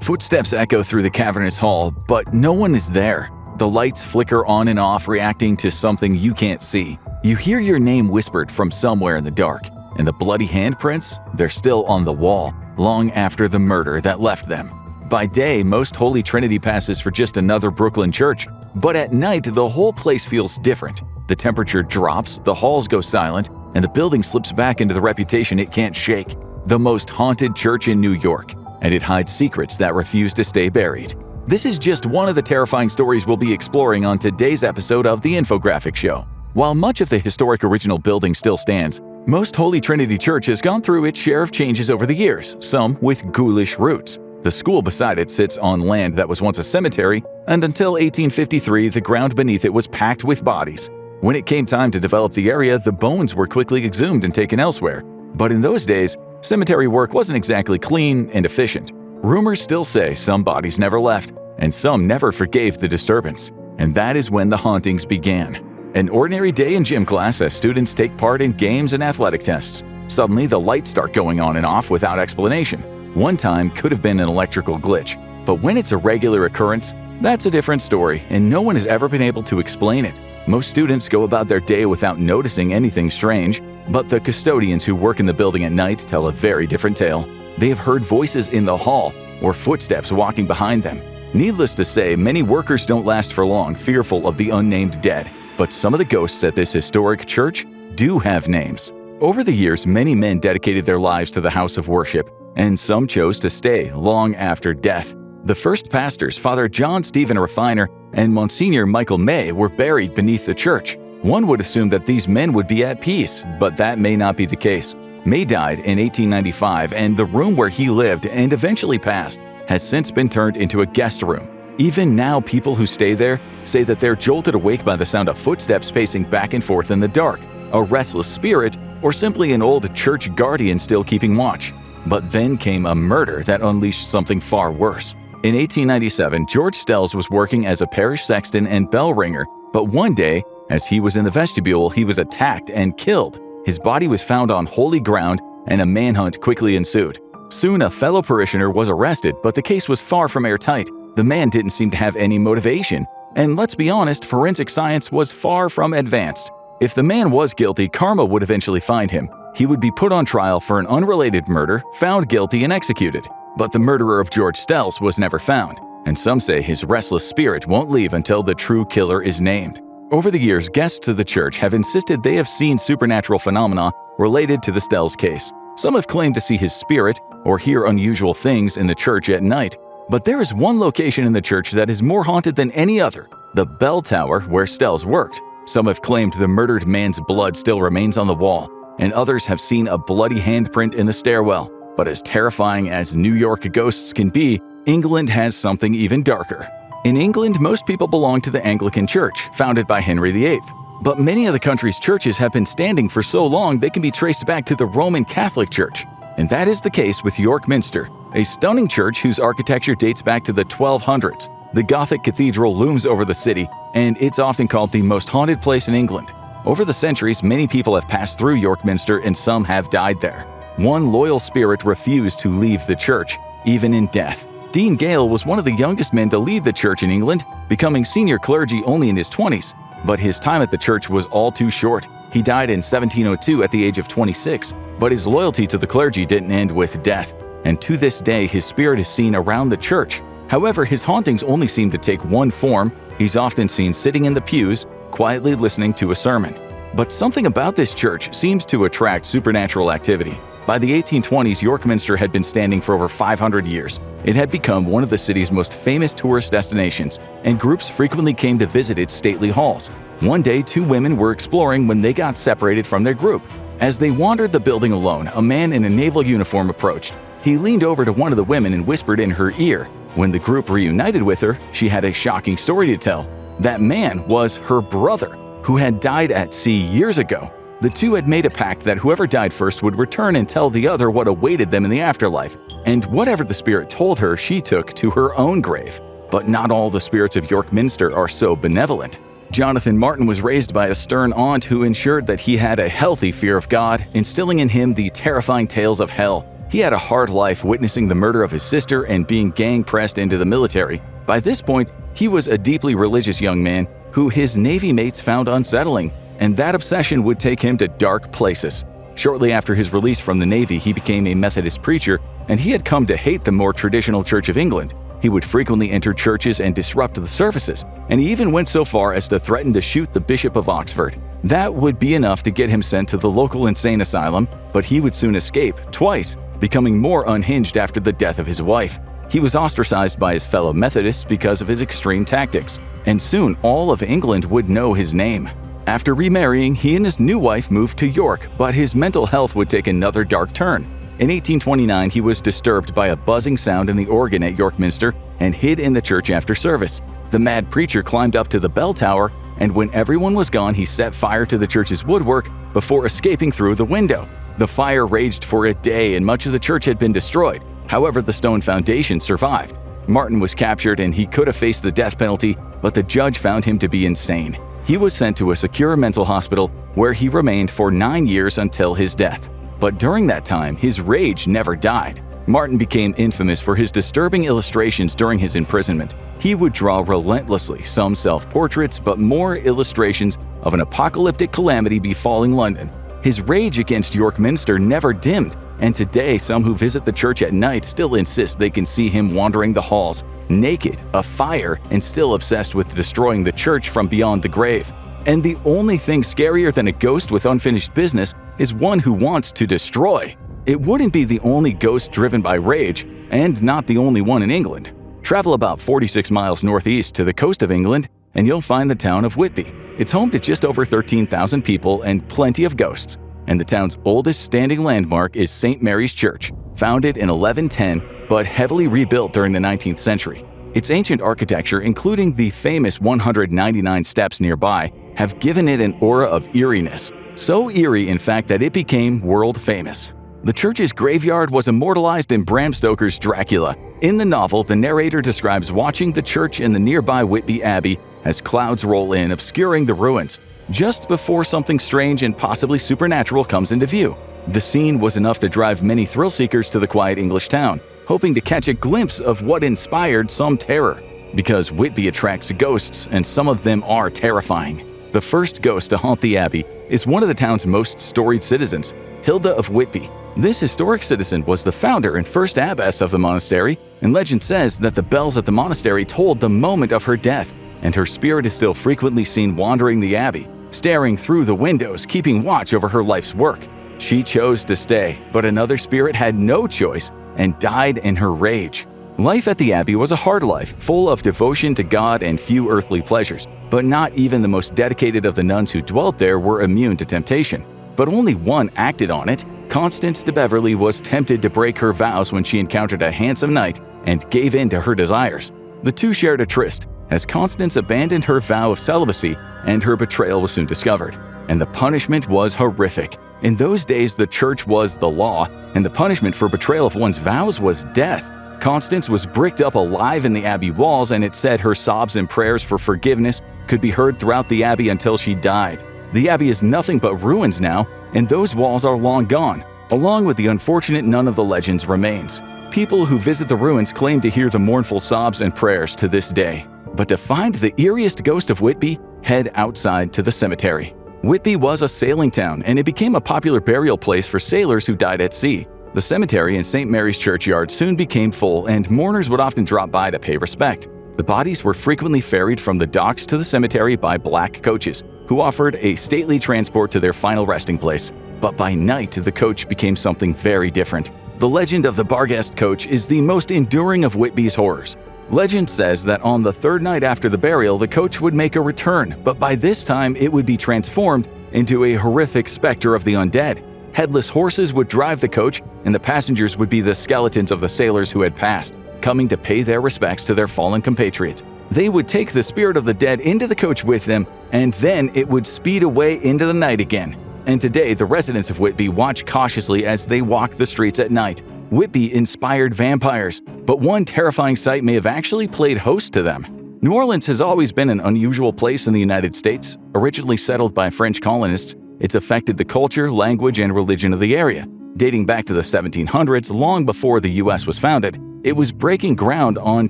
Footsteps echo through the cavernous hall, but no one is there. The lights flicker on and off, reacting to something you can't see. You hear your name whispered from somewhere in the dark, and the bloody handprints, they're still on the wall, long after the murder that left them. By day, most Holy Trinity passes for just another Brooklyn church, but at night, the whole place feels different. The temperature drops, the halls go silent, and the building slips back into the reputation it can't shake. The most haunted church in New York, and it hides secrets that refuse to stay buried. This is just one of the terrifying stories we'll be exploring on today's episode of The Infographic Show. While much of the historic original building still stands, most Holy Trinity Church has gone through its share of changes over the years, some with ghoulish roots. The school beside it sits on land that was once a cemetery, and until 1853, the ground beneath it was packed with bodies. When it came time to develop the area, the bones were quickly exhumed and taken elsewhere. But in those days, cemetery work wasn't exactly clean and efficient. Rumors still say some bodies never left, and some never forgave the disturbance. And that is when the hauntings began. An ordinary day in gym class as students take part in games and athletic tests. Suddenly, the lights start going on and off without explanation. One time could have been an electrical glitch, but when it's a regular occurrence, that's a different story, and no one has ever been able to explain it. Most students go about their day without noticing anything strange, but the custodians who work in the building at night tell a very different tale. They have heard voices in the hall or footsteps walking behind them. Needless to say, many workers don't last for long, fearful of the unnamed dead. But some of the ghosts at this historic church do have names. Over the years, many men dedicated their lives to the house of worship, and some chose to stay long after death. The first pastors, Father John Stephen Refiner and Monsignor Michael May, were buried beneath the church. One would assume that these men would be at peace, but that may not be the case. May died in 1895, and the room where he lived and eventually passed has since been turned into a guest room. Even now, people who stay there say that they're jolted awake by the sound of footsteps pacing back and forth in the dark, a restless spirit, or simply an old church guardian still keeping watch. But then came a murder that unleashed something far worse. In 1897, George Stells was working as a parish sexton and bell ringer, but one day, as he was in the vestibule, he was attacked and killed. His body was found on holy ground, and a manhunt quickly ensued. Soon, a fellow parishioner was arrested, but the case was far from airtight. The man didn't seem to have any motivation, and let's be honest, forensic science was far from advanced. If the man was guilty, karma would eventually find him. He would be put on trial for an unrelated murder, found guilty, and executed. But the murderer of George Stells was never found, and some say his restless spirit won't leave until the true killer is named. Over the years, guests of the church have insisted they have seen supernatural phenomena related to the Stells case. Some have claimed to see his spirit or hear unusual things in the church at night. But there is one location in the church that is more haunted than any other, the bell tower where Stells worked. Some have claimed the murdered man's blood still remains on the wall, and others have seen a bloody handprint in the stairwell. But as terrifying as New York ghosts can be, England has something even darker. In England, most people belong to the Anglican Church, founded by Henry VIII. But many of the country's churches have been standing for so long they can be traced back to the Roman Catholic Church. And that is the case with York Minster, a stunning church whose architecture dates back to the 1200s. The Gothic cathedral looms over the city, and it's often called the most haunted place in England. Over the centuries, many people have passed through York Minster and some have died there. One loyal spirit refused to leave the church, even in death. Dean Gale was one of the youngest men to lead the church in England, becoming senior clergy only in his 20s. But his time at the church was all too short. He died in 1702 at the age of 26, but his loyalty to the clergy didn't end with death. And to this day, his spirit is seen around the church. However, his hauntings only seem to take one form. He's often seen sitting in the pews, quietly listening to a sermon. But something about this church seems to attract supernatural activity. By the 1820s, York Minster had been standing for over 500 years. It had become one of the city's most famous tourist destinations, and groups frequently came to visit its stately halls. One day, two women were exploring when they got separated from their group. As they wandered the building alone, a man in a naval uniform approached. He leaned over to one of the women and whispered in her ear. When the group reunited with her, she had a shocking story to tell. That man was her brother, who had died at sea years ago. The two had made a pact that whoever died first would return and tell the other what awaited them in the afterlife, and whatever the spirit told her, she took to her own grave. But not all the spirits of York Minster are so benevolent. Jonathan Martin was raised by a stern aunt who ensured that he had a healthy fear of God, instilling in him the terrifying tales of hell. He had a hard life witnessing the murder of his sister and being gang-pressed into the military. By this point, he was a deeply religious young man who his Navy mates found unsettling, and that obsession would take him to dark places. Shortly after his release from the Navy, he became a Methodist preacher, and he had come to hate the more traditional Church of England. He would frequently enter churches and disrupt the services, and he even went so far as to threaten to shoot the Bishop of Oxford. That would be enough to get him sent to the local insane asylum, but he would soon escape, twice, becoming more unhinged after the death of his wife. He was ostracized by his fellow Methodists because of his extreme tactics, and soon all of England would know his name. After remarrying, he and his new wife moved to York, but his mental health would take another dark turn. In 1829, he was disturbed by a buzzing sound in the organ at York Minster and hid in the church after service. The mad preacher climbed up to the bell tower, and when everyone was gone, he set fire to the church's woodwork before escaping through the window. The fire raged for a day and much of the church had been destroyed. However, the stone foundation survived. Martin was captured and he could have faced the death penalty, but the judge found him to be insane. He was sent to a secure mental hospital where he remained for 9 years until his death. But during that time, his rage never died. Martin became infamous for his disturbing illustrations during his imprisonment. He would draw relentlessly, some self-portraits, but more illustrations of an apocalyptic calamity befalling London. His rage against York Minster never dimmed, and today some who visit the church at night still insist they can see him wandering the halls, naked, afire, and still obsessed with destroying the church from beyond the grave. And the only thing scarier than a ghost with unfinished business is one who wants to destroy. It wouldn't be the only ghost driven by rage, and not the only one in England. Travel about 46 miles northeast to the coast of England, and you'll find the town of Whitby. It's home to just over 13,000 people and plenty of ghosts. And the town's oldest standing landmark is St. Mary's Church, founded in 1110 but heavily rebuilt during the 19th century. Its ancient architecture, including the famous 199 steps nearby, have given it an aura of eeriness. So eerie, in fact, that it became world famous. The church's graveyard was immortalized in Bram Stoker's Dracula. In the novel, the narrator describes watching the church in the nearby Whitby Abbey as clouds roll in, obscuring the ruins, just before something strange and possibly supernatural comes into view. The scene was enough to drive many thrill-seekers to the quiet English town, hoping to catch a glimpse of what inspired some terror. Because Whitby attracts ghosts, and some of them are terrifying. The first ghost to haunt the abbey is one of the town's most storied citizens, Hilda of Whitby. This historic citizen was the founder and first abbess of the monastery, and legend says that the bells at the monastery tolled the moment of her death, and her spirit is still frequently seen wandering the abbey, staring through the windows, keeping watch over her life's work. She chose to stay, but another spirit had no choice and died in her rage. Life at the abbey was a hard life, full of devotion to God and few earthly pleasures, but not even the most dedicated of the nuns who dwelt there were immune to temptation. But only one acted on it. Constance de Beverley was tempted to break her vows when she encountered a handsome knight and gave in to her desires. The two shared a tryst, as Constance abandoned her vow of celibacy, and her betrayal was soon discovered. And the punishment was horrific. In those days, the church was the law, and the punishment for betrayal of one's vows was death. Constance was bricked up alive in the abbey walls, and it said her sobs and prayers for forgiveness could be heard throughout the abbey until she died. The abbey is nothing but ruins now, and those walls are long gone. Along with the unfortunate, none of the legend's remains. People who visit the ruins claim to hear the mournful sobs and prayers to this day. But to find the eeriest ghost of Whitby, head outside to the cemetery. Whitby was a sailing town, and it became a popular burial place for sailors who died at sea. The cemetery in St. Mary's Churchyard soon became full, and mourners would often drop by to pay respect. The bodies were frequently ferried from the docks to the cemetery by black coaches, who offered a stately transport to their final resting place. But by night, the coach became something very different. The legend of the Barghest coach is the most enduring of Whitby's horrors. Legend says that on the third night after the burial, the coach would make a return, but by this time it would be transformed into a horrific specter of the undead. Headless horses would drive the coach, and the passengers would be the skeletons of the sailors who had passed, coming to pay their respects to their fallen compatriots. They would take the spirit of the dead into the coach with them, and then it would speed away into the night again. And today, the residents of Whitby watch cautiously as they walk the streets at night. Whitby inspired vampires, but one terrifying sight may have actually played host to them. New Orleans has always been an unusual place in the United States. Originally settled by French colonists, it's affected the culture, language, and religion of the area. Dating back to the 1700s, long before the US was founded, it was breaking ground on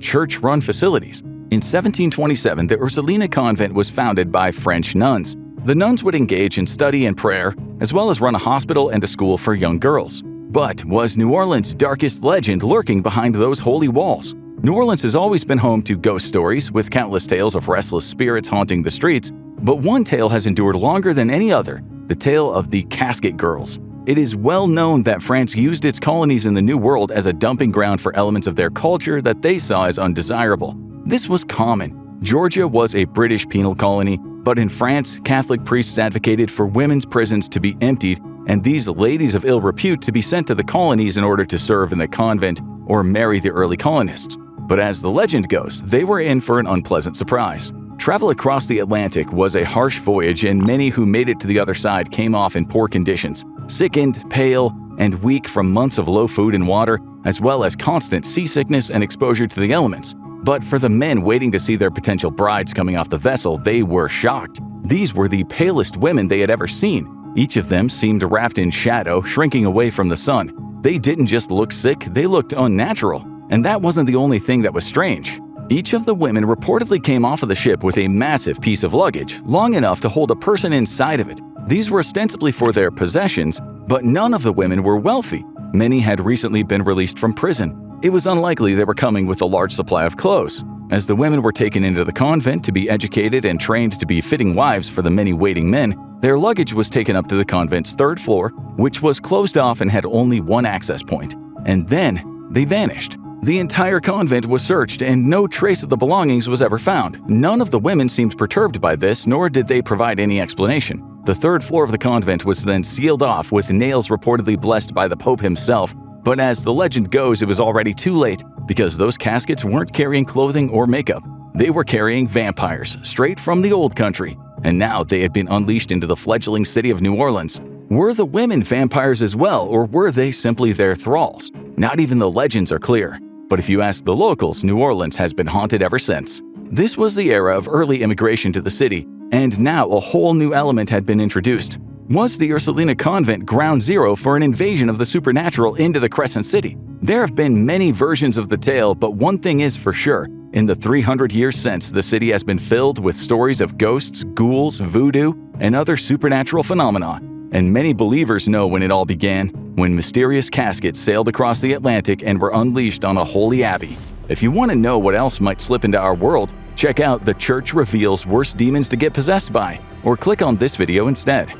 church-run facilities. In 1727, the Ursulina convent was founded by French nuns. The nuns would engage in study and prayer, as well as run a hospital and a school for young girls. But was New Orleans' darkest legend lurking behind those holy walls? New Orleans has always been home to ghost stories, with countless tales of restless spirits haunting the streets. But one tale has endured longer than any other, the tale of the Casket Girls. It is well known that France used its colonies in the New World as a dumping ground for elements of their culture that they saw as undesirable. This was common. Georgia was a British penal colony, but in France, Catholic priests advocated for women's prisons to be emptied and these ladies of ill repute to be sent to the colonies in order to serve in the convent or marry the early colonists. But as the legend goes, they were in for an unpleasant surprise. Travel across the Atlantic was a harsh voyage, and many who made it to the other side came off in poor conditions, sickened, pale, and weak from months of low food and water, as well as constant seasickness and exposure to the elements. But for the men waiting to see their potential brides coming off the vessel, they were shocked. These were the palest women they had ever seen. Each of them seemed wrapped in shadow, shrinking away from the sun. They didn't just look sick, they looked unnatural. And that wasn't the only thing that was strange. Each of the women reportedly came off of the ship with a massive piece of luggage, long enough to hold a person inside of it. These were ostensibly for their possessions, but none of the women were wealthy. Many had recently been released from prison. It was unlikely they were coming with a large supply of clothes. As the women were taken into the convent to be educated and trained to be fitting wives for the many waiting men, their luggage was taken up to the convent's third floor, which was closed off and had only one access point. And then they vanished. The entire convent was searched and no trace of the belongings was ever found. None of the women seemed perturbed by this, nor did they provide any explanation. The third floor of the convent was then sealed off with nails reportedly blessed by the Pope himself, but as the legend goes, it was already too late because those caskets weren't carrying clothing or makeup. They were carrying vampires, straight from the old country, and now they had been unleashed into the fledgling city of New Orleans. Were the women vampires as well, or were they simply their thralls? Not even the legends are clear. But if you ask the locals, New Orleans has been haunted ever since. This was the era of early immigration to the city, and now a whole new element had been introduced. Was the Ursulina convent ground zero for an invasion of the supernatural into the Crescent City? There have been many versions of the tale, but one thing is for sure. In the 300 years since, the city has been filled with stories of ghosts, ghouls, voodoo, and other supernatural phenomena. And many believers know when it all began, when mysterious caskets sailed across the Atlantic and were unleashed on a holy abbey. If you want to know what else might slip into our world, check out The Church Reveals Worst Demons to Get Possessed By, or click on this video instead.